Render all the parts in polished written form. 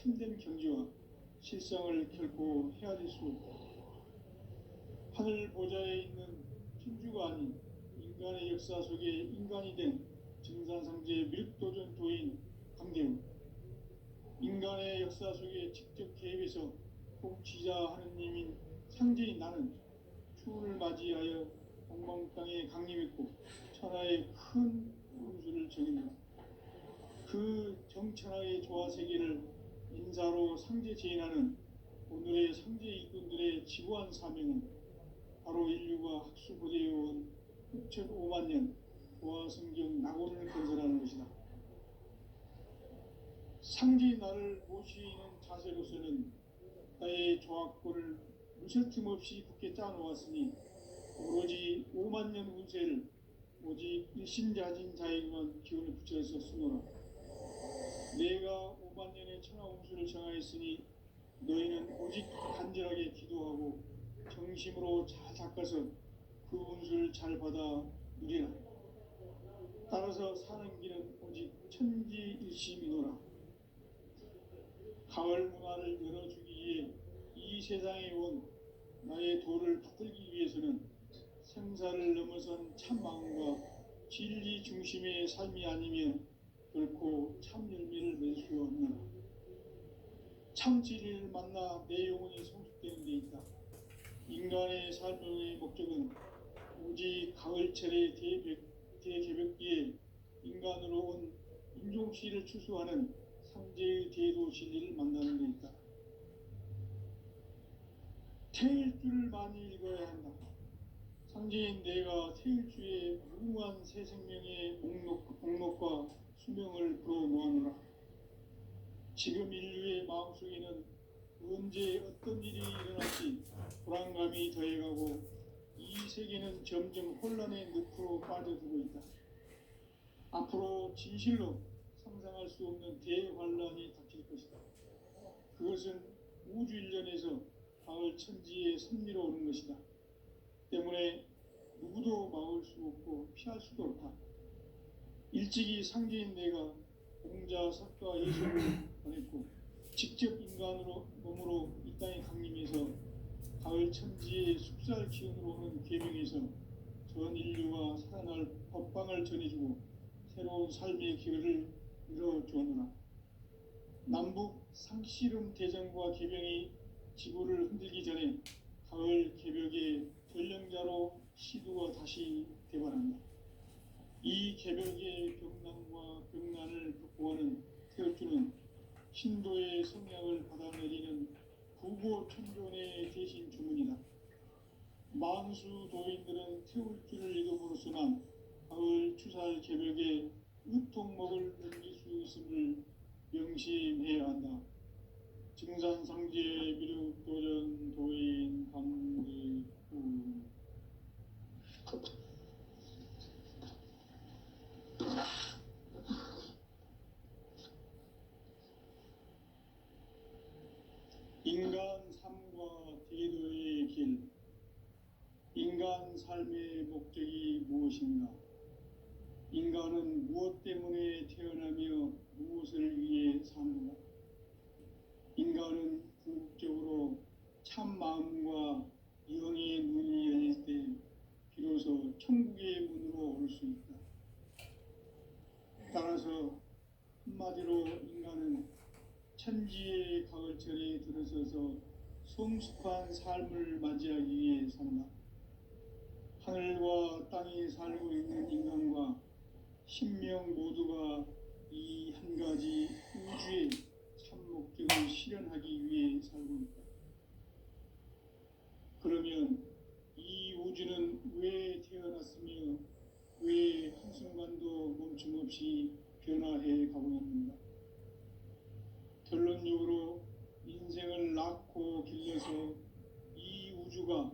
참된 경지와 실상을 결코 헤아릴 수 없다. 하늘 보좌에 있는 천주가 아닌 인간의 역사 속에 인간이 된 증산상제의 미륵도전 도인 강대우, 인간의 역사 속에 직접 개입해서 통치자 하느님인 상제인 나는 추운을 맞이하여 동방 땅에 강림했고 천하의 큰 운수를 정했다. 그 정천하의 조화세계를 인사로 상제 제인하는 오늘의 상제 일꾼들의 지구한 사명은 바로 인류가 학수고대해온 6,500만 년 보아성경 낙원을 건설하는 것이다. 상제의 나를 모시는 자세로서는 나의 조합권을 무설틈 없이 굳게 짜놓았으니 오로지 5만 년 운세를 오직 일심자진 자에게만 기운을 붙여서 쓰노라. 내가 5만 년의 천하 운수를 정하였으니 너희는 오직 간절하게 기도하고 정심으로 잘 닦아서 그 운수를 잘 받아 누리라. 따라서 사는 길은 오직 천지일심이노라. 가을 문화를 열어주기 위해 이 세상에 온 나의 도를 붙들기 위해서는 생사를 넘어선 참 마음과 진리 중심의 삶이 아니면 결코 참 열매를 맺을 수 없노라. 참 진리를 만나 내 영혼이 성숙되는 데 있다. 인간의 삶의 목적은 오직 가을철의 대개벽기에 인간으로 온 인종씨를 추수하는 상제의 대도 진리를 만나는 데 있다. 태일주를 많이 읽어야 한다. 상제인 내가 태일주의 무궁한 새 생명의 목록과 수명을 불어놓아노라. 지금 인류의 마음속에는 언제 어떤 일이 일어날지 불안감이 더해가고 이 세계는 점점 혼란의 늪으로 빠져들고 있다. 앞으로 진실로 상상할 수 없는 대환란이 닥칠 것이다. 그것은 우주 일련에서 가을 천지의 섭리로 오는 것이다. 때문에 누구도 막을 수 없고 피할 수도 없다. 일찍이 상제인 내가 공자, 석가, 예수를 보냈고 직접 인간으로 몸으로 이 땅에 강림해서 가을 천지의 숲살 기운으로 오는 계명에서 전 인류가 살아날 법방을 전해주고 새로운 삶의 기회를 열어주었노라. 남북 상씨름 대전과 계명이 지구를 흔들기 전에 가을 개벽의 전령자로 시두가 다시 대발한다. 이 개벽의 병난과 병난을 극복하는 태엽주는 신도의 성량을 받아내리는 부고천존의 대신 주문이다. 만수 도인들은 태울주를 읽음으로써만 가을 추살 개벽의 으통목을 넘길 수 있음을 명심해야 한다. 증산상제 미륵도전 도인 강대우. 인간 삶과 대도의 길. 인간 삶의 목적이 무엇인가? 인간은 무엇 때문에 태어나며 무엇을 위해 사는가? 인간은 궁극적으로 참 마음과 영의 문이 열릴 때 비로소 천국의 문으로 올 수 있다. 따라서 한마디로 인간은 천지의 가을철에 들어서서 성숙한 삶을 맞이하기 위해 산다. 하늘과 땅에 살고 있는 인간과 신명 모두가 이 한 가지 우주의 참 목적을 실현하기 위해 살고 있다. 그러면 이 우주는 왜 태어났으며 왜 한순간도 멈춤없이 변화해 가고 있는가? 결론적으로 인생을 낳고 길러서 이 우주가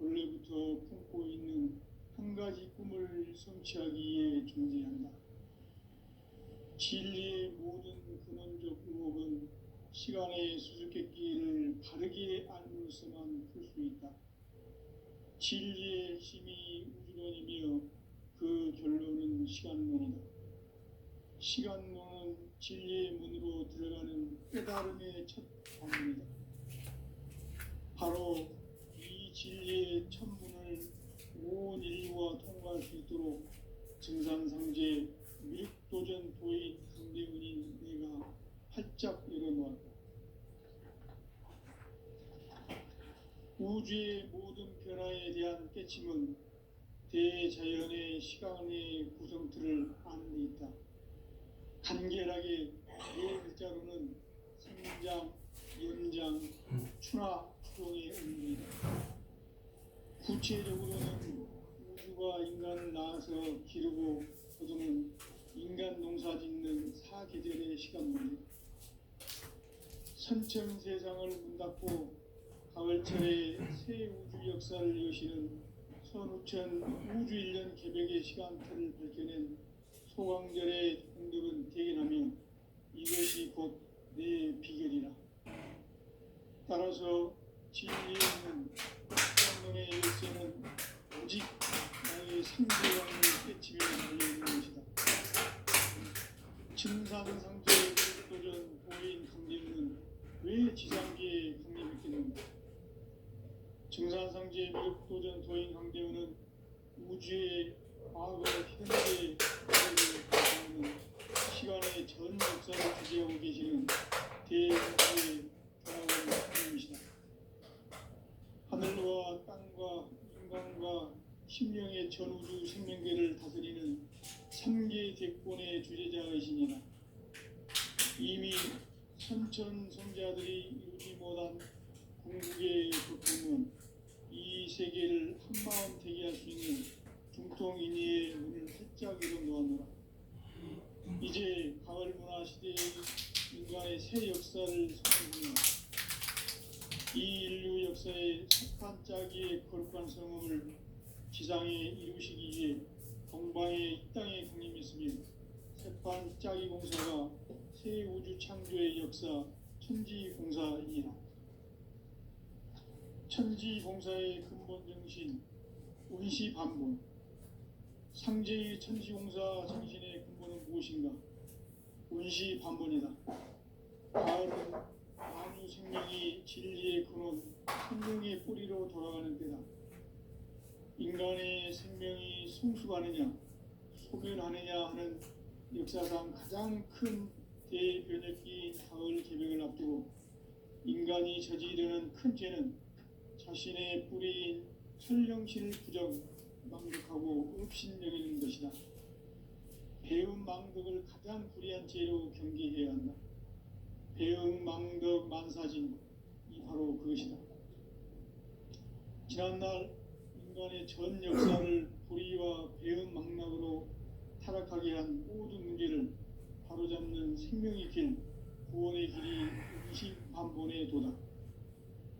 원래부터 품고 있는 한 가지 꿈을 성취하기 위해 존재한다. 진리의 모든 근원적 의혹은 시간의 수수께끼를 바르게 알므로서만 풀 수 있다. 진리의 핵심이 우주론이며 그 결론은 시간론이다. 시간론은 진리의 문으로 들어가는 깨달음의 첫 방문이다. 바로 이 진리의 첫 문을 온 인류가 통과할 수 있도록 증산상제 미륵도전 도인 강대훈인 내가 활짝 열어놓았다. 우주의 모든 변화에 대한 깨침은 대자연의 시간의 구성틀을 아는 데 있다. 간결하게 네 글자로는 생장, 연장, 추나 추동의 의미이다. 구체적으로는 우주가 인간을 낳아서 기르고 거두는 인간 농사 짓는 사계절의 시간문이다. 선천 세상을 문 닫고 가을철에 새 우주 역사를 여시는 선우천 우주 1년 개벽의 시간틀을 밝혀낸 소강절의 공덕은 대견하며 이것이 곧 내 비결이라. 따라서 진리에 있는 성령의 열쇠는 오직 나의 상대방을 깨치며 달려있는 것이다. 증산상제 미륵도전 도인 강대훈은 왜 지상계에 강림했겠는가? 증산상제 미륵도전 도인 강대훈은 우주의 과거, 현재, 미래를 구성하는 시간의 전 역사를 주재하고 계시는 대우주의 경험을 하나님이시다. 하늘과 땅과 인간과 심령의 전우주 생명계를 다스리는 3계 대권의 주제자이시니라. 이미 선천성자들이 이루지 못한 궁극의 극복은 이 세계를 한마음 되게 할 수 있는 중통인의의 문을 활짝 열어놓았노라. 이제 가을 문화 시대의 인간의 새 역사를 선언하며 이 인류 역사의 석판짜기의 거룩한 성음을 지상에 이루시기 위해 동방의 이 땅에 강림했으며 새판짜기 공사가 새 우주 창조의 역사 천지공사이니라. 천지공사의 근본 정신 운시반본. 상제의 천지공사 정신의 근본은 무엇인가? 운시반본이다. 가을은 만유 생명이 진리의 근원, 생명의 뿌리로 돌아가는 때다. 인간의 생명이 성숙하느냐, 소멸하느냐 하는 역사상 가장 큰 대변혁기인 가을 개벽을 앞두고 인간이 저지르는 큰 죄는 자신의 뿌리인 설령신을 부정, 망덕하고 업신여기는 것이다. 배음 망덕을 가장 불의한 죄로 경계해야 한다. 배음 망덕 만사진, 이 바로 그것이다. 지난날 인간의 전 역사를 불의와 배음 망락으로 타락하게 한 모든 문제를 바로잡는 생명의 길, 구원의 길이 운시반본의 도다.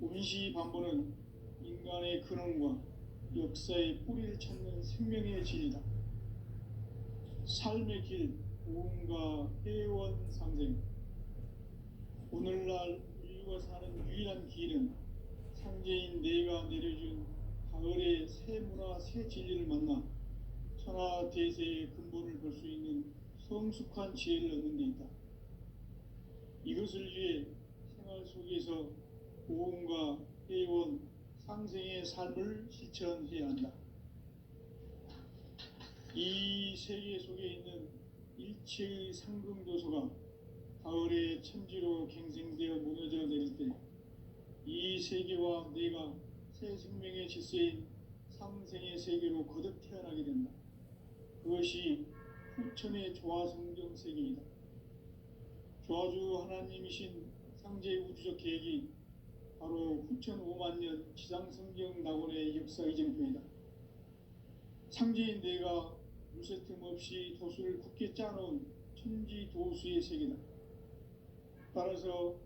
운시반본은 인간의 근원과 역사의 뿌리를 찾는 생명의 진리다. 삶의 길, 고음과 회원 상생. 오늘날 인류가 사는 유일한 길은 상제인 내가 내려준 가을의 새 문화, 새 진리를 만나 천하 대세의 근본을 볼 수 있는 성숙한 지혜를 얻는 데 있다. 이것을 위해 생활 속에서 고음과 회원, 상생의 삶을 실천해야 한다. 이 세계 속에 있는 일체의 상금조소가 가을의 천지로 갱생되어 무너져 내릴 때 이 세계와 내가 새 생명의 질서인 상생의 세계로 거듭 태어나게 된다. 그것이 후천의 조화성경 세계이다. 조화주 하나님이신 상제 우주적 계획이 바로 후천 5만 년 지상성경 낙원의 역사 이정표이다. 상제인 내가 물새틈 없이 도수를 굳게 짜놓은 천지 도수의 세계다. 따라서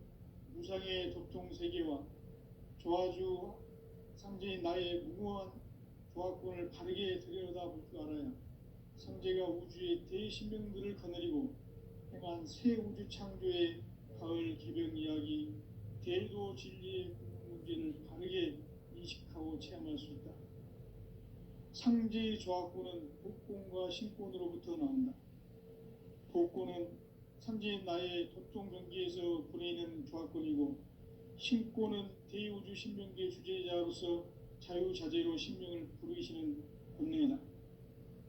무상의 도통 세계와 조화주 상제인 나의 무모한 조화권을 바르게 들여다볼 줄 알아야 상제가 우주의 대신명들을 거느리고 행한 새 우주 창조의 가을 개벽 이야기, 대도 진리의 문제를 바르게 인식하고 체험할 수 있다. 상제의 조화권은 복권과 신권으로부터 나온다. 복권은 삼지인 나의 도통 경기에서 보내는 조합권이고, 신권은 대우주 신명계 주제자로서 자유자재로 신명을 부르시는 권능이다.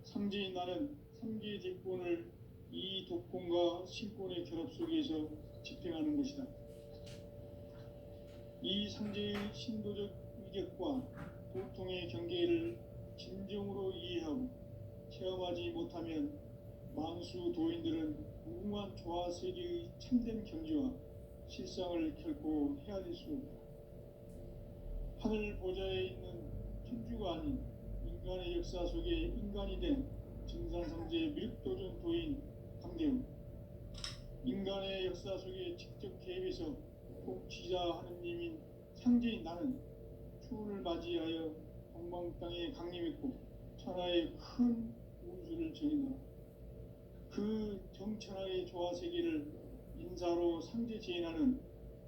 삼지인 나는 삼계의 대권을 이 독권과 신권의 결합 속에서 집행하는 것이다. 이 상제의 신도적 위격과 도통의 경계를 진정으로 이해하고 체험하지 못하면 만수 도인들은 무궁한 조화 세계의 참된 경지와 실상을 결코 헤아릴 수 없다. 하늘 보좌에 있는 천주가 아닌 인간의 역사 속에 인간이 된 증산상제 미륵도전 도인 강대훈, 인간의 역사 속에 직접 개입해서 복지자 하느님인 상제인 나는 추운을 맞이하여 동방 땅에 강림했고 천하의 큰 운수를 정했노라. 그 정천하의 조화 세계를 인사로 상제 제인하는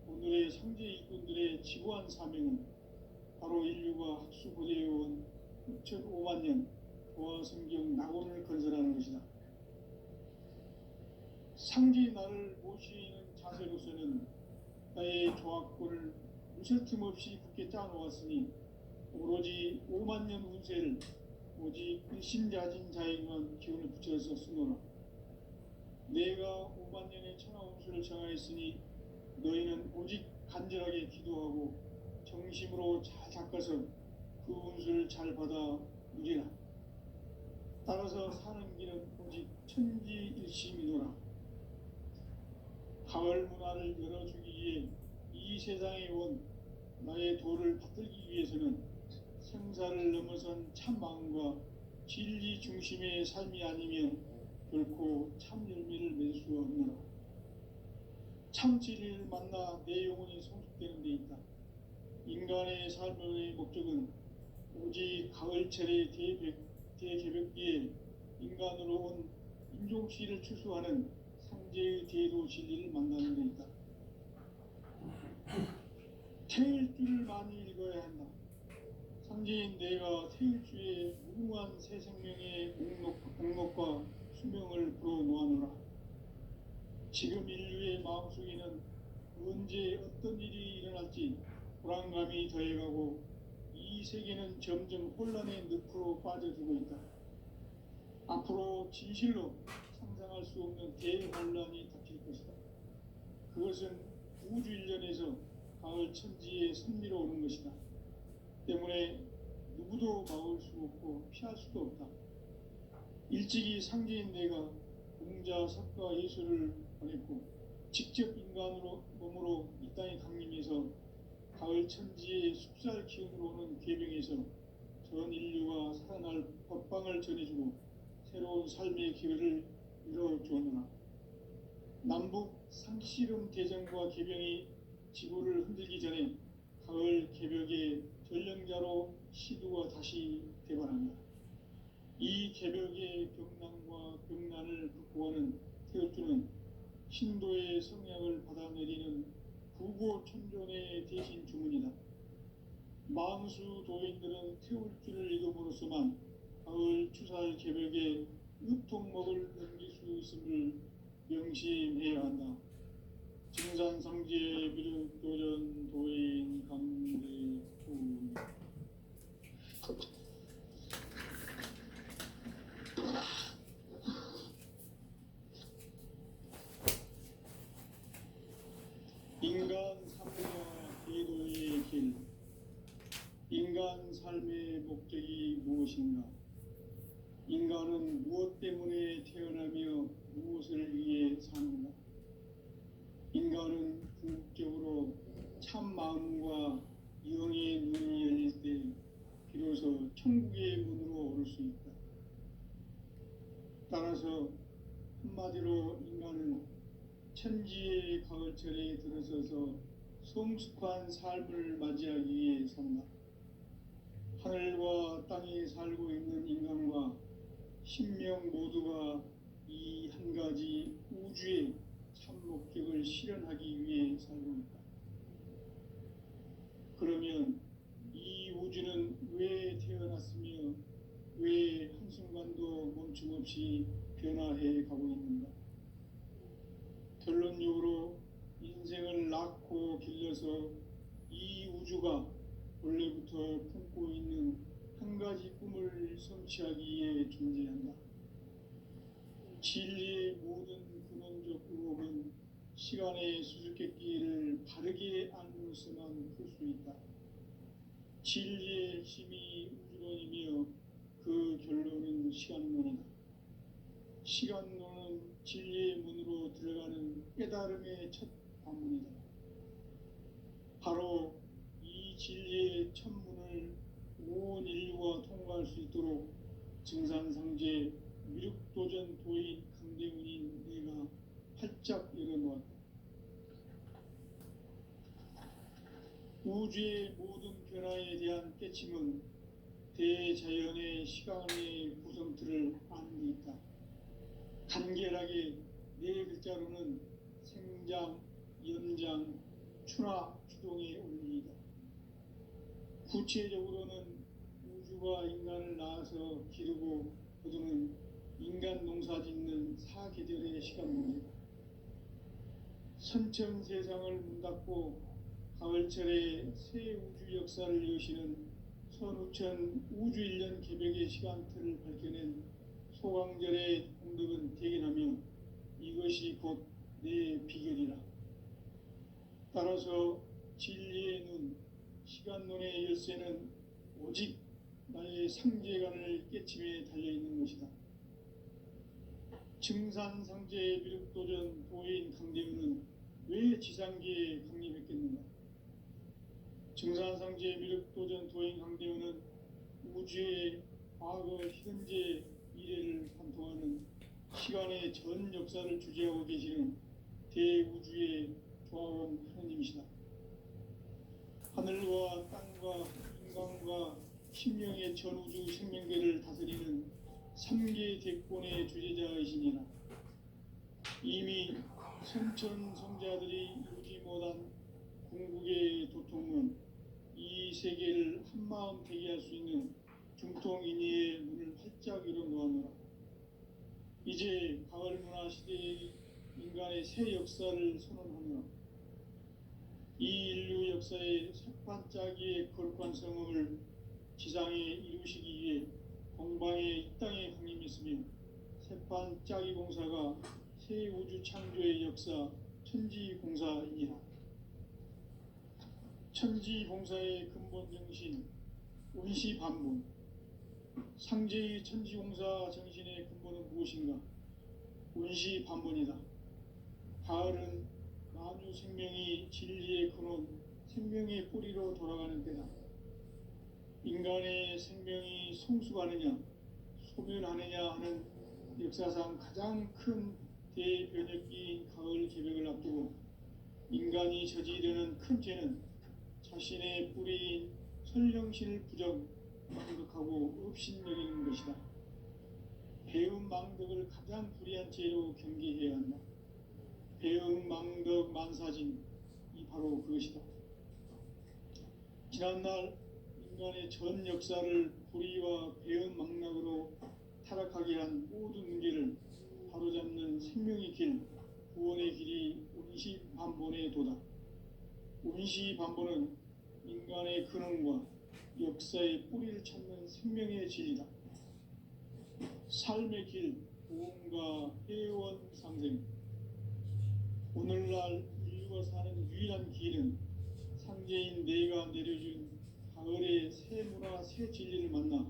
오늘의 상제 일꾼들의 지구한 사명은 바로 인류가 학수고대해온 6,500만 년 조화 성경 낙원을 건설하는 것이다. 상제의 나를 모시는 자세로서는 나의 조합권을 무설틈 없이 굳게 짜놓았으니 오로지 5만 년 운세를 오직 일심자진 자에게만 기운을 붙여서 쓰노라. 내가 5만 년의 천하 운수를 정하였으니 너희는 오직 간절하게 기도하고 정심으로 잘 닦아서 그 운수를 잘 받아 누리라. 따라서 사는 길은 오직 천지일심이노라. 가을 문화를 열어주기 위해 이 세상에 온 나의 도를 받들기 위해서는 생사를 넘어선 참 마음과 진리 중심의 삶이 아니면 결코 참 열매를 맺을 수 없노라. 참 진리를 만나 내 영혼이 성숙되는 데 있다. 인간의 삶의 목적은 오직 가을철의 대개벽기에 인간으로 온 인종시를 추수하는 상제의 대도 진리를 만나는 데 있다. 태일주를 많이 읽어야 한다. 상제인 내가 태일주의 무궁한 새 생명의 목록과 수명을 불어놓아노라. 지금 인류의 마음속에는 언제 어떤 일이 일어날지 불안감이 더해가고 이 세계는 점점 혼란의 늪으로 빠져들고 있다. 앞으로 진실로 상상할 수 없는 대혼란이 닥칠 것이다. 그것은 우주 일련에서 가을 천지의 선미로 오는 것이다. 때문에 누구도 막을 수 없고 피할 수도 없다. 일찍이 상제인 내가 공자, 석가, 예수를 보냈고 직접 인간으로 몸으로 이 땅에 강림해서 가을 천지의 숲살 기운으로 오는 궤병에서 전 인류가 살아날 법방을 전해주고 새로운 삶의 기회를 열어주었노라. 남북 상씨름 대전과 개병이 지구를 흔들기 전에 가을 개벽의 전령자로 시두가 다시 대발한다. 이 개벽의 병난과 병난을 극복하는 태울주는 신도의 성약을 받아내리는 부고천존의 대신 주문이다. 만수 도인들은 태울주를 읽음으로써만 가을 추살 개벽의 으통목을 넘길 수 있음을 명심해야 한다. 증산상제 미륵도전 도인 강대훈. 인간 삶과 기도의 길. 인간 삶의 목적이 무엇인가? 인간은 무엇 때문에 태어나며 무엇을 위해 사는가? 인간은 궁극적으로 참 마음과 영의 눈이 열릴 때 비로소 천국의 문으로 오를 수 있다. 따라서 한마디로 인간은 천지의 가을철에 들어서서 성숙한 삶을 맞이하기 위해 산다. 하늘과 땅에 살고 있는 인간과 신명 모두가 이 한 가지 우주의 참 목적을 실현하기 위해 살고 있다. 그러면 이 우주는 왜 태어났으며 왜 한순간도 멈춤없이 변화해 가고 있는가? 결론적으로 인생을 낳고 길러서 이 우주가 원래부터 품고 있는 한 가지 꿈을 성취하기 위해 존재한다. 진리의 모든 근원적 의혹은 시간의 수수께끼를 바르게 알므로서만 풀 수 있다. 진리의 힘이 우주론이며 그 결론은 시간론이다. 시간론은 진리의 문으로 들어가는 깨달음의 첫 관문이다. 바로 이 진리의 첫 문을 온 인류가 통과할 수 있도록 증산상제 미륵도전 도인 강대훈인 내가 활짝 열어놓았다. 우주의 모든 변화에 대한 깨침은 대자연의 시간의 구성틀을 아는 데 있다. 간결하게 네 글자로는 생장, 연장, 추나 추동의 원리이다. 구체적으로는 우주가 인간을 낳아서 기르고 거두는 인간 농사 짓는 사계절의 시간 문제다. 선천 세상을 문 닫고 가을철에 새 우주 역사를 여시는 선우천 우주 1년 개벽의 시간틀을 밝혀낸 소강절의 공덕은 대견하며 이것이 곧 내 비결이라. 따라서 진리의 눈, 시간론의 열쇠는 오직 나의 상제관을 깨침에 달려있는 것이다. 증산상제 미륵도전 도인 강대훈은 왜 지상계에 강림했겠는가? 증산상제 미륵도전 도인 강대훈은 우주의 과거, 현재, 미래를 관통하는 시간의 전 역사를 주재하고 계시는 대우주의 조화원 하느님이시다. 하늘과 땅과 인간과 심령의 전우주 생명계를 다스리는 3계 대권의 주재자이시니라. 이미 선천성자들이 이루지 못한 궁극의 도통은 이 세계를 한마음 되게 할 수 있는 중통인의의 문을 활짝 열어놓았노라. 이제 가을문화 시대의 인간의 새 역사를 선언하노라. 이 인류 역사의 색반짝이의 거룩한 성음을 지상에 이루시기 위해 공방에 이 땅에 강림했으며 색반짝이 공사가 새 우주 창조의 역사 천지공사이니라. 천지공사의 근본 정신 운시반본. 상제의 천지공사 정신의 근본은 무엇인가? 운시반본이다. 가을은 만유 생명이 진리의 근원, 생명의 뿌리로 돌아가는 때다. 인간의 생명이 성숙하느냐, 소멸하느냐 하는 역사상 가장 큰 대변혁기인 가을 개벽을 앞두고 인간이 저지르는 큰 죄는 자신의 뿌리인 설령신을 망덕하고 업신여기는 것이다. 배음 망덕을 가장 불의한 죄로 경계해야 한다. 배음 망덕 만사진, 이 바로 그것이다. 지난날 인간의 전 역사를 불의와 배음 망락으로 타락하게 한 모든 문제를 바로잡는 생명의 길, 구원의 길이 운시반본의 도다. 운시반본은 인간의 근원과 역사의 뿌리를 찾는 생명의 진리다. 삶의 길, 보험과 회원 상생. 오늘날 인류가 사는 유일한 길은 상제인 내가 내려준 가을의 새 문화, 새 진리를 만나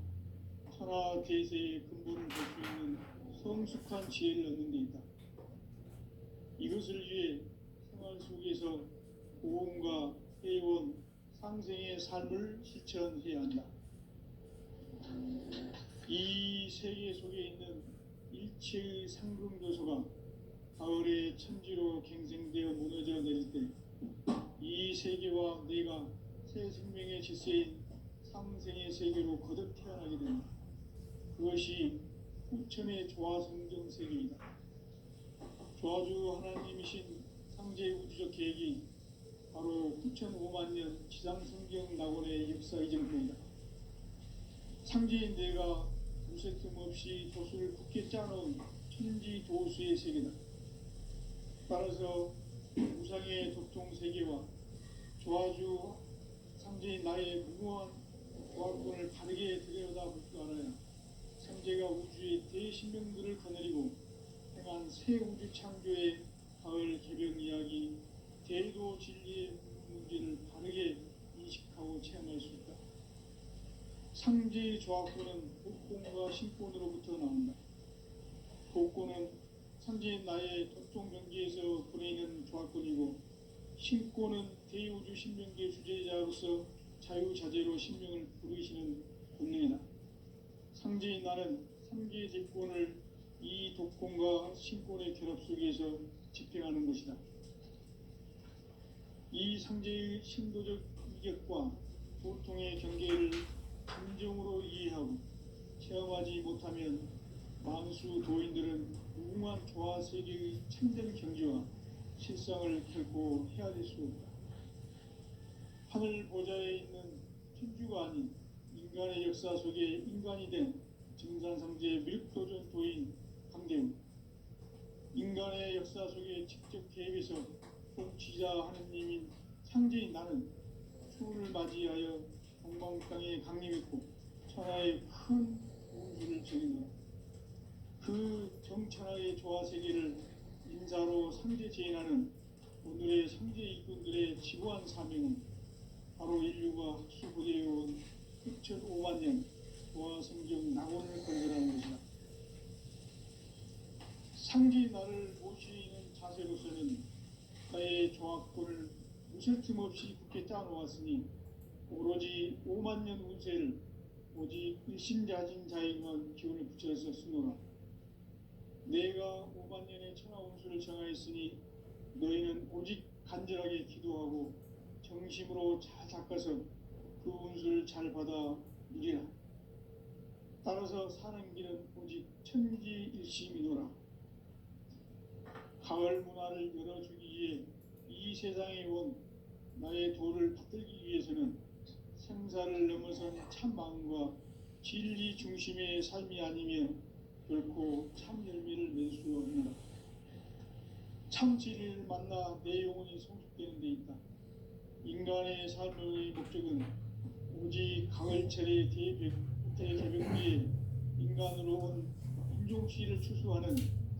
천하 대세의 근본을 볼 수 있는 성숙한 지혜를 얻는 데 있다. 이것을 위해 생활 속에서 보험과 회원, 상생의 삶을 실천해야 한다. 이 세계 속에 있는 일체의 상금도서가 가을의 천지로 갱생되어 무너져 내릴 때 이 세계와 내가 새 생명의 질서인 상생의 세계로 거듭 태어나게 된다. 그것이 후천의 조화성경 세계이다. 조화주 하나님이신 상제 우주적 계획이 바로 9,500,000년 지상성경 낙원의 역사 이정표이다. 상제인 내가 무쇠 틈 없이 도수를 굳게 짜놓은 천지 도수의 세계다. 따라서 우상의 도통 세계와 조아주 상제인 나의 무모한 조합권을 바르게 들여다볼 줄 알아야 상제가 우주의 대신명들을 거느리고 행한 새 우주 창조의 가을 개벽 이야기, 대도 진리의 문제를 바르게 인식하고 체험할 수 있다. 상제의 조합권은 복권과 신권으로부터 나온다. 복권은 상제인 나의 도통 경계에서 보내는 조합권이고, 신권은 대우주 신명계 주제자로서 자유자재로 신명을 부르시는 본능이다. 상제인 나는 삼계의 대권을 이 독권과 신권의 결합 속에서 집행하는 것이다. 이 상제의 신도적 위격과 보통의 경계를 진정으로 이해하고 체험하지 못하면 만수 도인들은 무궁한 조화 세계의 참된 경지와 실상을 결코 헤아릴 수 없다. 하늘 보좌에 있는 천주가 아닌 인간의 역사 속에 인간이 된 증산상제 밀크도전 도인 강대우, 인간의 역사 속에 직접 개입해서 통치자 하느님인 상제인 나는 추운을 맞이하여 동방 땅에 강림했고 천하의 큰 운수를 정했노라. 그 정천하의 조화세계를 인사로 상제 제인하는 오늘의 상제 일꾼들의 지구한 사명은 바로 인류가 학수부대해온 6,500만 년 조화성경 낙원을 건설하는 것이다. 상제의 나를 모시는 자세로서는 나의 조합권을 무술 틈 없이 굳게 짜놓았으니 오로지 5만 년 운세를 오직 일심자진 자에게만 기운을 붙여서 쓰노라. 내가 5만 년의 천하 운수를 정하였으니 너희는 오직 간절하게 기도하고 정심으로 잘 닦아서 그 운수를 잘 받아 누리라. 따라서 사는 길은 오직 천지일심이노라. 가을 문화를 열어주기 위해 이 세상에 온 나의 도를 받들기 위해서는 생사를 넘어선 참 마음과 진리 중심의 삶이 아니면 결코 참 열매를 맺을 수 없노라. 참 진리를 만나 내 영혼이 성숙되는 데 있다. 인간의 삶의 목적은 오직 가을철의 대개벽 뒤에 인간으로 온 인종시를 추수하는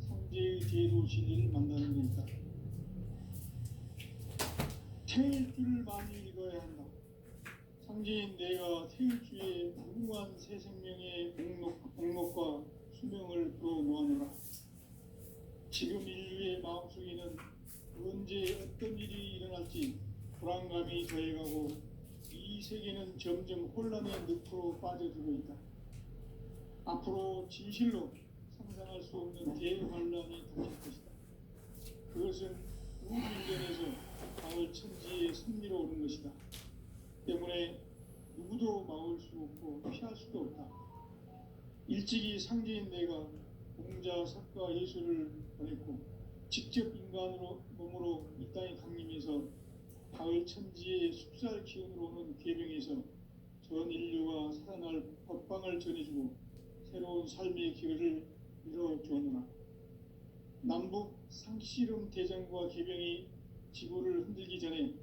상제의 제도 진리를 만나는 데 있다. 태일주를 많이 읽어야 한다. 상제인 내가 태일주의 무궁한 새 생명의 목록과 수명을 풀어놓아노라. 지금 인류의 마음속에는 언제 어떤 일이 일어날지 불안감이 더해가고 이 세계는 점점 혼란의 늪으로 빠져들고 있다. 앞으로 진실로 상상할 수 없는 대환란이 닥칠 것이다. 그것은 우주인전에서 가을 천지의 승리로 오는 것이다. 때문에 누구도 막을 수 없고 피할 수도 없다. 일찍이 상제인 내가 공자, 석가, 예수를 보냈고 직접 인간으로 몸으로 이 땅에 강림해서 가을 천지의 숲살 기운으로 오는 계병에서 전 인류가 살아날 법방을 전해주고 새로운 삶의 기회를 이뤄주었노라. 남북 상씨름 대전과 계병이 지구를 흔들기 전에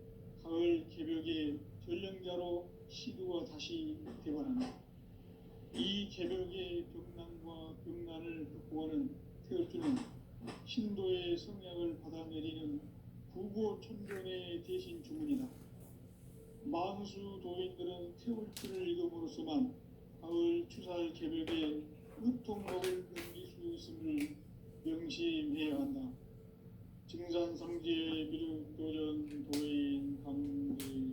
가을 개벽의 전령자로 시두가 다시 대발한다. 이 개벽의 벽난과 벽난을 극복하는 태극주는 신도의 성약을 받아내리는 구고천존의 대신 주문이다. 만수 도인들은 태울주를 읽음으로써만 가을 추살 개벽의 의통목을 넘길 수 있음을 명심해야 한다. 증산상제의 미륵도전 도인 강대우.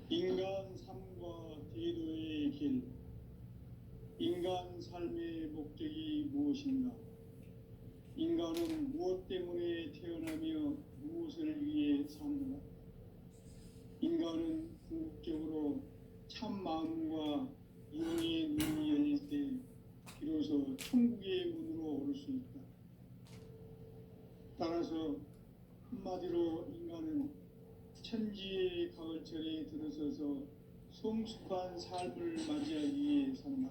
인간 삶과 대도의 길. 인간 삶의 목적이 무엇인가? 인간은 무엇 때문에 태어나며 무엇을 위해 사는가? 인간은 궁극적으로 참 마음과 영의 눈이 열릴 때 비로소 천국의 문으로 오를 수 있다. 따라서 한마디로 인간은 천지의 가을철에 들어서서 성숙한 삶을 맞이하기 위해 산다.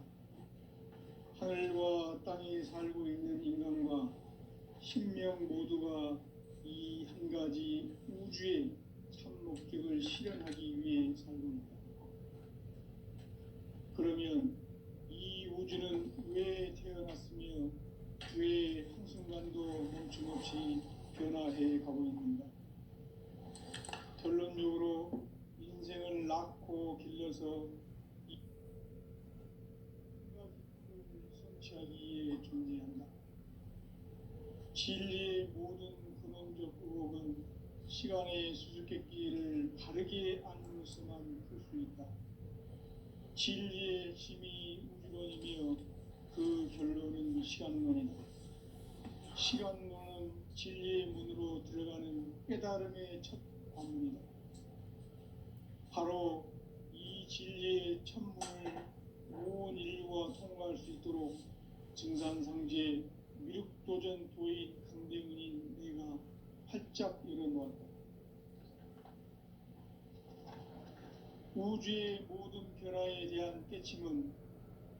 하늘과 땅에 살고 있는 인간과 신명 모두가 이 한 가지 우주의 참 목적을 실현하기 위해 살고 있다. 그러면 이 우주는 왜 태어났으며 왜 한순간도 멈춤없이 변화해 가고 있는가? 결론적으로 인생을 낳고 길러서 이 가지 성취하기 위해 존재한다. 진리의 모든 근원적 의혹은 시간의 수수께끼를 바르게 알므로서만 풀 수 있다. 진리의 힘이 우주론이며 그 결론은 시간론이다. 시간론은 진리의 문으로 들어가는 깨달음의 첫 관문이다. 바로 이 진리의 첫문을 온 인류가 통과할 수 있도록 증산상제 미륵도전 도인 강대문인 내가 활짝 열어놓았다. 우주의 모든 변화에 대한 깨침은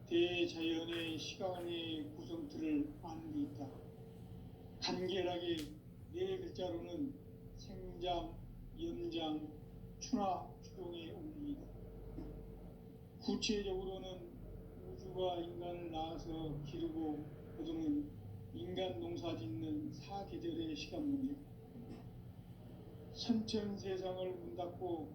대자연의 시간의 구성틀을 아는 데 있다. 간결하게 네 글자로는 생장, 연장, 추나 추동의 원리이다. 구체적으로는 우주가 인간을 낳아서 기르고 거두는 인간 농사 짓는 사계절의 시간 문제. 선천 세상을 문 닫고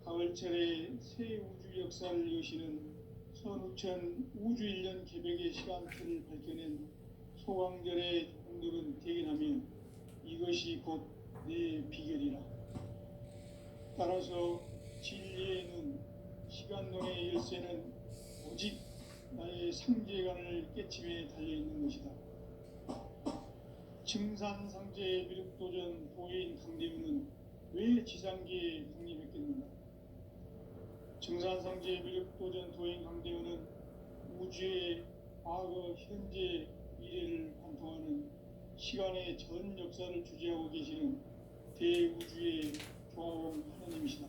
가을철에 새 우주 역사를 여시는 선우천 우주일년 개백의 시간틀을 밝혀낸 소강절의 공들은 대견하며 이것이 곧 내 비결이라. 따라서 진리의 눈, 시간론의 열쇠는 오직 나의 상제관을 깨침에 달려있는 것이다. 증산상제의 미륵도전 도인 강대문은 왜 지상계에 독립했겠는가? 증산상제의 미륵도전 도인 강대문은 우주의 과거, 현재, 미래를 관통하는 시간의 전 역사를 주재하고 계시는 대우주의 조화원 하나님이시다.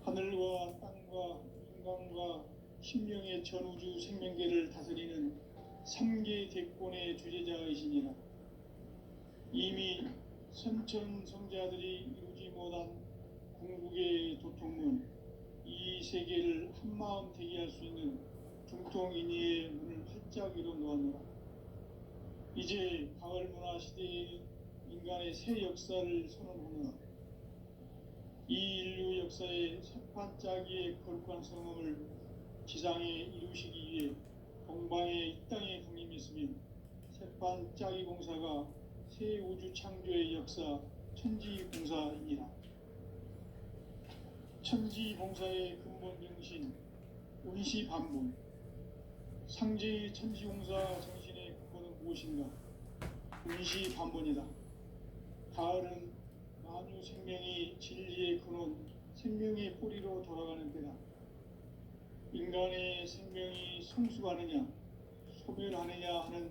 하늘과 땅과 인간과 심령의 전우주 생명계를 다스리는 3개 대권의 주재자이시니라. 이미 선천성자들이 이루지 못한 궁극의 도통문, 이 세계를 한마음 되게 할 수 있는 중통인의의 문을 활짝 열어놓았노라. 이제 가을 문화 시대의 인간의 새 역사를 선언하노라. 이 인류 역사의 새반짝이의 거룩한 성음을 지상에 이루시기 위해 동방의 이 땅에 강림했으며 새반짝이 공사가 새 우주 창조의 역사 천지봉사이니라. 천지봉사의 근본 정신 운시반본. 상제의 천지봉사 정신의 근본은 무엇인가? 운시반본이다. 가을은 만유 생명이 진리의 근원, 생명의 뿌리로 돌아가는 때다. 인간의 생명이 성숙하느냐, 소멸하느냐 하는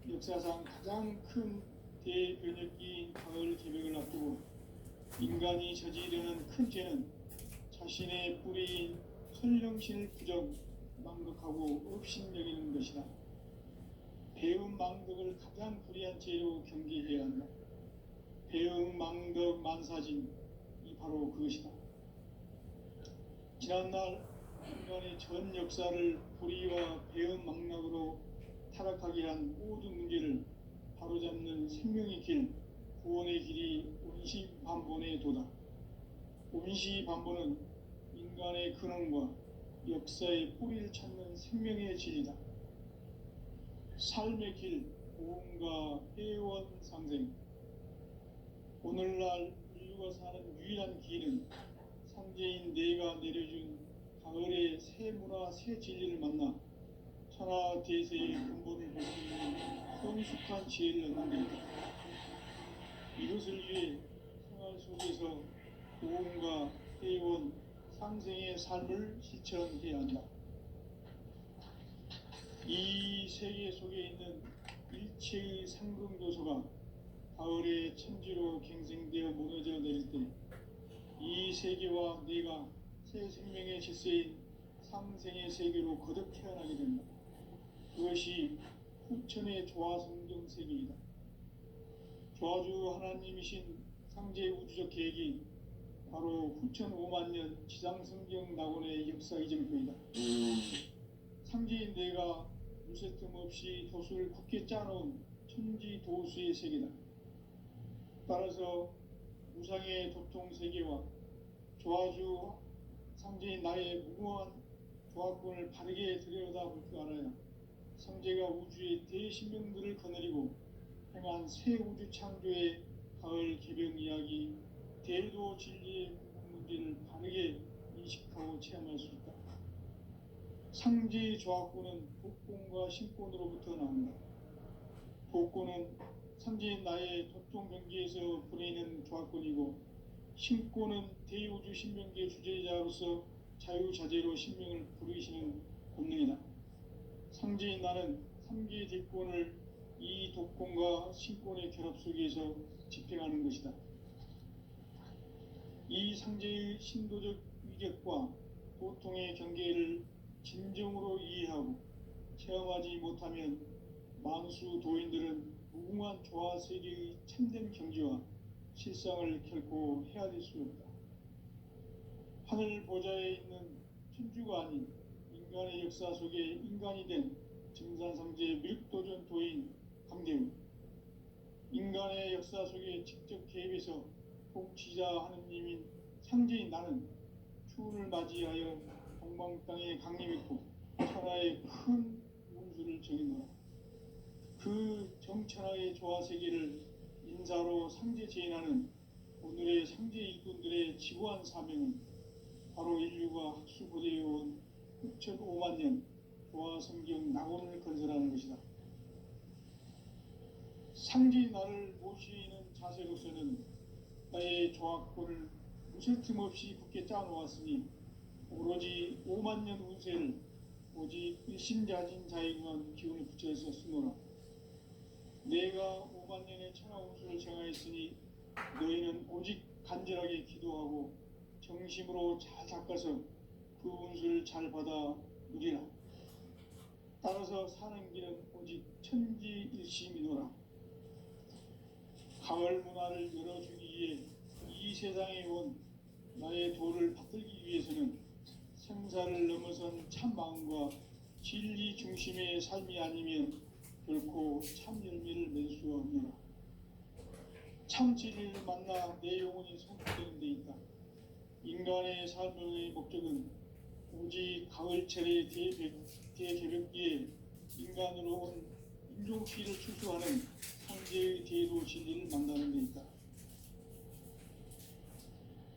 역사상 가장 큰 대변혁기인 가을 개백을 앞두고 인간이 저지르는 큰 죄는 자신의 뿌리인 설령신을 부정, 망덕하고 업신여기는 것이다. 배음 망덕을 가장 불의한 죄로 경계해야 한다. 배음 망덕 만사진, 이 바로 그것이다. 지난날 인간의 전 역사를 불의와 배음 망락으로 타락하게 한 모든 문제를 바로잡는 생명의 길, 구원의 길이 운시반본의 도다. 운시반본은 인간의 근원과 역사의 뿌리를 찾는 생명의 진리다. 삶의 길, 고음과 회원상생. 오늘날 인류가 사는 유일한 길은 상제인 내가 내려준 가을의 새 문화, 새 진리를 만나 천하대세의 근본을 볼 수 있는 성숙한 지혜를 얻는 것이다. 이것을 위해 생활 속에서 고음과 회원, 상생의 삶을 실천해야 한다. 이 세계 속에 있는 일체의 상금도서가 가을의 천지로 갱생되어 무너져 내릴 때 이 세계와 내가 새 생명의 질서인 상생의 세계로 거듭 태어나게 된다. 그것이 후천의 조화성경 세계이다. 조화주 하나님이신 상제 우주적 계획이 바로 후천 5만 년 지상성경 낙원의 역사 이전표이다. 상제인 내가 무쇠 틈 없이 도수를 굳게 짜놓은 천지 도수의 세계다. 따라서 무상의 도통 세계와 조화주 상제인 나의 무궁한 조화권을 바르게 들여다볼 줄 알아야 상제가 우주의 대신명들을 거느리고 행한 새 우주 창조의 가을 개병 이야기, 대도 진리의 문제를 바르게 인식하고 체험할 수 있다. 상제의 조화권은 복권과 신권으로부터 나온다. 복권은 상제인 나의 도통 경계에서 보내는 조화권이고, 신권은 대우주 신명계 주제자로서 자유자재로 신명을 부르시는 본능이다. 상제인 나는 3개의 대권을 이 독권과 신권의 결합 속에서 집행하는 것이다. 이 상제의 신도적 위격과 도통의 경계를 진정으로 이해하고 체험하지 못하면 만수 도인들은 무궁한 조화 세계의 참된 경지와 실상을 결코 헤아릴 수 없다. 하늘 보좌에 있는 천주가 아닌 인간의 역사 속에 인간이 된 증산상제 밀도전 도인 강대훈, 인간의 역사 속에 직접 개입해서 통치자 하느님인 상제인 나는 추운을 맞이하여 동방 땅에 강림했고 천하의 큰 운수를 정했노라. 그 정천하의 조화 세계를 인사로 상제 제인하는 오늘의 상제 일꾼들의 지구한 사명은 바로 인류가 학수고대해온 6,5만 년 조화 성경 낙원을 건설하는 것이다. 상제인 나를 모시는 자세로서는 나의 조화권을 무쇠 틈 없이 굳게 짜놓았으니 오로지 5만 년 운세를 오직 일심자진 자에게만 기운을 붙여서 쓰노라. 내가 5만 년의 천하 운수를 정하였으니 너희는 오직 간절하게 기도하고 정심으로 잘 닦아서 그 운수를 잘 받아 누리라. 따라서 사는 길은 오직 천지일심이노라. 가을 문화를 열어주기 위해 이 세상에 온 나의 도를 받들기 위해서는 생사를 넘어선 참 마음과 진리 중심의 삶이 아니면 결코 참 열매를 맺을 수 없노라. 참 진리를 만나 내 영혼이 성숙되는 데 있다. 인간의 삶의 목적은 오직 가을철의 대개벽기에 인간으로 온 인종피를 추수하는 상제의 대도 진리를 만나는 데 있다.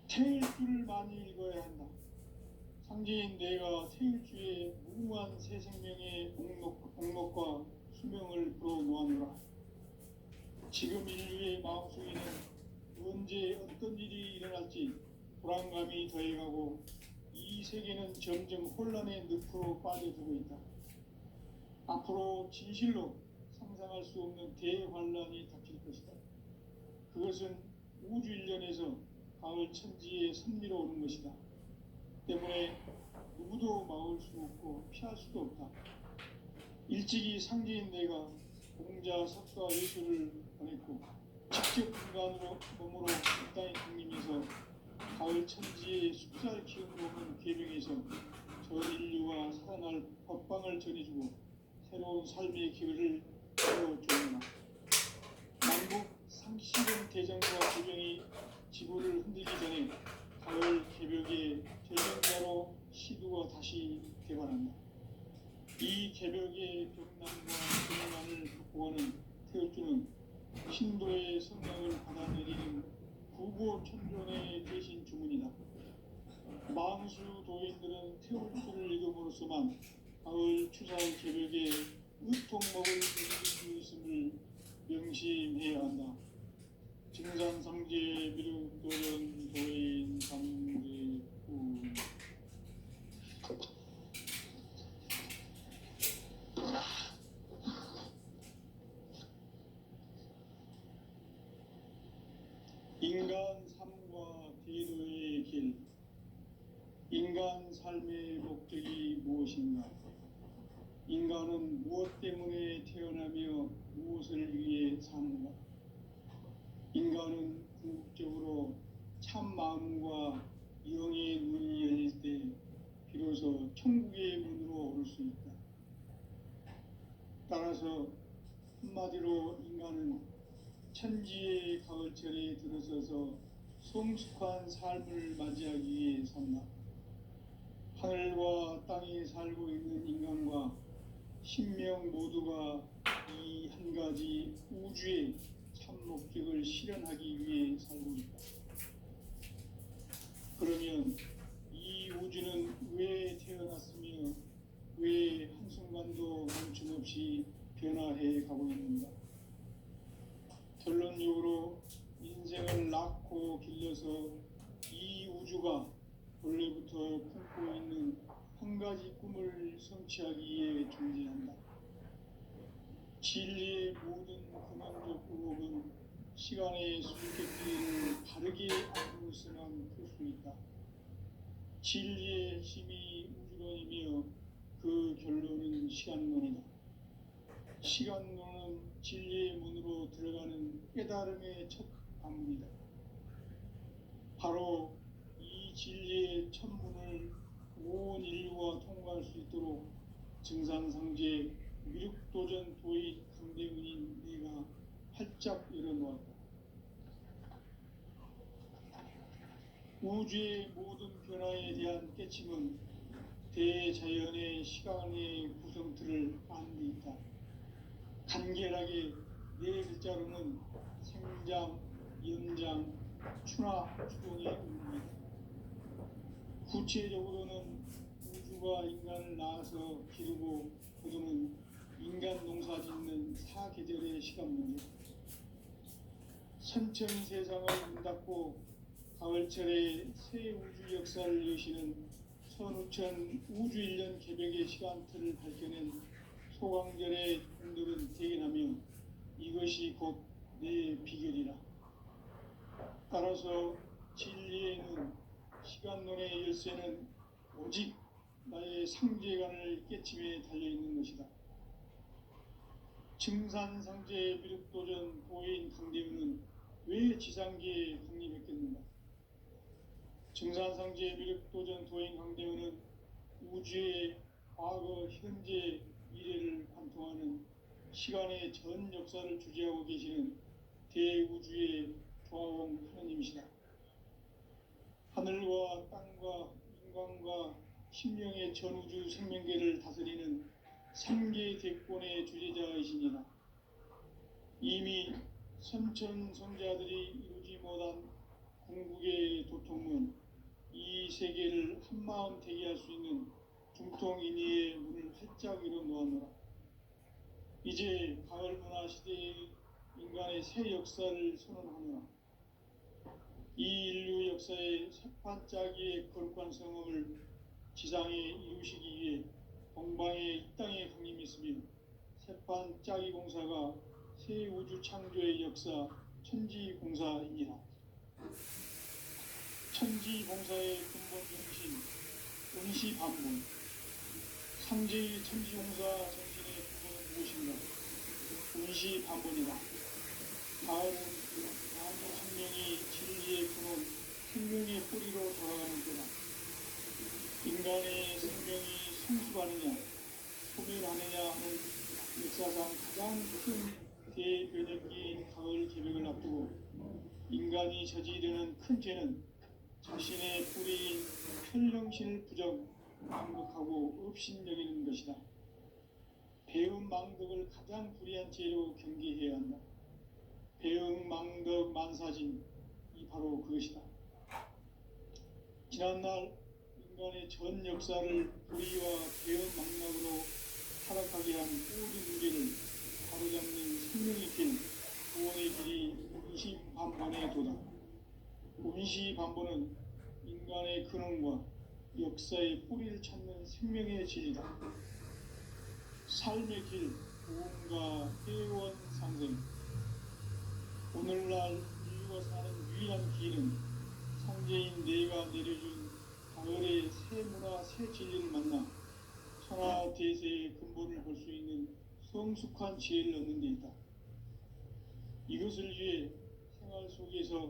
태일주를 많이 읽어야 한다. 상제인 내가 태일주의 무궁한 새 생명의 목록과 수명을 불어놓았노라. 지금 인류의 마음속에는 언제 어떤 일이 일어날지 불안감이 더해가고 이 세계는 점점 혼란의 늪으로 빠져들고 있다. 앞으로 진실로 상상할 수 없는 대환란이 닥칠 것이다. 그것은 우주 일련에서 가을 천지에 선미로 오는 것이다. 때문에 누구도 막을 수 없고 피할 수도 없다. 일찍이 상제인 내가 공자, 석가, 예수를 보냈고 직접 인간으로 몸으로 이 땅에 강림해서 가을 천지의 숲살 기운으로 오는 계명에서 저 인류가 살아날 법방을 전해주고 새로운 삶의 기회를 열어주노라. 만국 상실은 대전과 개병이 지구를 흔들기 전에 가을 개벽의 전쟁자로 시두가 다시 개발한다. 이 개벽의 벽난과 불난을 극복하는 태울주는 신도의 성령을 받아내리는 구보천존의 대신 주문이다. 만수 도인들은 태울주를 읽음으로써만 가을 추상 개벽의 의통목을 누릴 수 있음을 명심해야 한다. 증산상제 미륵도전 도인 상제군. 인간 삶과 대도의 삶의 목적이 무엇인가? 인간은 무엇 때문에 태어나며 무엇을 위해 사는가? 인간은 궁극적으로 참 마음과 영의 눈이 열릴 때 비로소 천국의 문으로 오를 수 있다. 따라서 한마디로 인간은 천지의 가을철에 들어서서 성숙한 삶을 맞이하기 위해 산다. 하늘과 땅에 살고 있는 인간과 신명 모두가 이 한 가지 우주의 참 목적을 실현하기 위해 살고 있다. 그러면 이 우주는 왜 태어났으며 왜 한순간도 멈춤없이 변화해 가고 있는가? 결론적으로 인생을 낳고 길러서 이 우주가 원래부터 품고 있는 한 가지 꿈을 성취하기 위해 존재한다. 진리의 모든 근원적 의혹은 시간의 수수께끼를 바르게 알고서만 풀 수 있다. 진리의 힘이 우주론이며 그 결론은 시간론이다. 시간론은 진리의 문으로 들어가는 깨달음의 첫 관문이다. 바로 이 진리의 첫 문을 온 인류가 통과할 수 있도록 증산상제 미륵도전 도인 강대문인 내가 활짝 열어놓았다. 우주의 모든 변화에 대한 깨침은 대자연의 시간의 구성틀을 아는 데 있다. 간결하게 네 글자로는 생장, 연장, 추나 추동의 의미이다. 구체적으로는 우주가 인간을 낳아서 기르고 거두는 인간 농사 짓는 사계절의 시간문이다. 선천 세상을 문 닫고 가을철에 새 우주 역사를 여시는 선우천 우주 1년 개벽의 시간틀을 밝혀낸 소강절의 분들은 대견하며 이것이 곧 내 비결이라. 따라서 진리의 눈, 시간론의 열쇠는 오직 나의 상제관을 깨침에 달려있는 것이다. 증산상제 미륵도전 도인 강대문은 왜 지상계에 강림했겠는가? 증산상제 미륵도전 도인 강대문은 우주의 과거, 현재, 미래를 관통하는 시간의 전 역사를 주재하고 계시는 대우주의 조화공 하느님이시다. 하늘과 땅과 인간과 신명의 전우주 생명계를 다스리는 3계 대권의 주재자이시니라. 이미 선천성자들이 이루지 못한 궁극의 도통문, 이 세계를 한마음 되게 할 수 있는 중통인의의 문을 활짝 열어놓았노라. 이제 가을 문화 시대의 인간의 새 역사를 선언하노라. 이 인류 역사의 새판짜기의 거룩한 성험을 지상에 이루시기 위해 동방의 이 땅에 강림했으며 새판짜기 공사가 새 우주 창조의 역사 천지공사이니라. 천지공사의 근본 정신 운시반본. 상제의 천지공사 정신의 근본은 무엇인가? 운시반본이다. 가을은 만주 생명이 진리의 근원, 생명의 뿌리로 돌아가는 때다. 인간의 생명이 성숙하느냐, 소멸하느냐 하는 역사상 가장 큰 대변혁기인 가을 개벽을 앞두고 인간이 저지르는 큰 죄는 자신의 뿌리인 현령신을 부정, 망극하고 업신여기는 것이다. 배음 망덕을 가장 불의한 죄로 경계해야 한다. 배음 망덕 만사진, 이 바로 그것이다. 지난날 인간의 전 역사를 불의와 배음 망락으로 타락하게 한 모든 문제를 바로잡는 생명의 길, 구원의 길이 운시반본에 도다. 운시반본은 인간의 근원과 역사의 뿌리를 찾는 생명의 진리다. 삶의 길, 구원과 회원 상생. 오늘날 인류가 사는 유일한 길은 상제인 내가 내려준 마을의 새 문화, 새 진리를 만나 천하 대세의 근본을 볼 수 있는 성숙한 지혜를 얻는 데 있다. 이것을 위해 생활 속에서